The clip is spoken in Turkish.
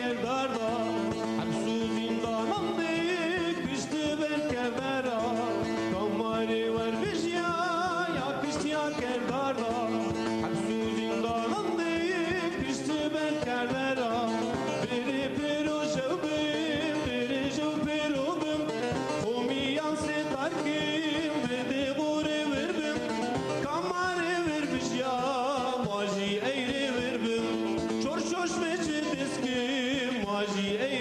kerdarda Hepsu zindanım dik pişti ben kevera Kamari ver bişya ya pişti ya kerdarda Hepsu zindanım dik pişti ben kevera Biri piru şevbim biri şev pirubim Humiyan setar kim bedi guri verbim Kamari ver bişya maji eğri verbim Çorşoş meçi diskim maji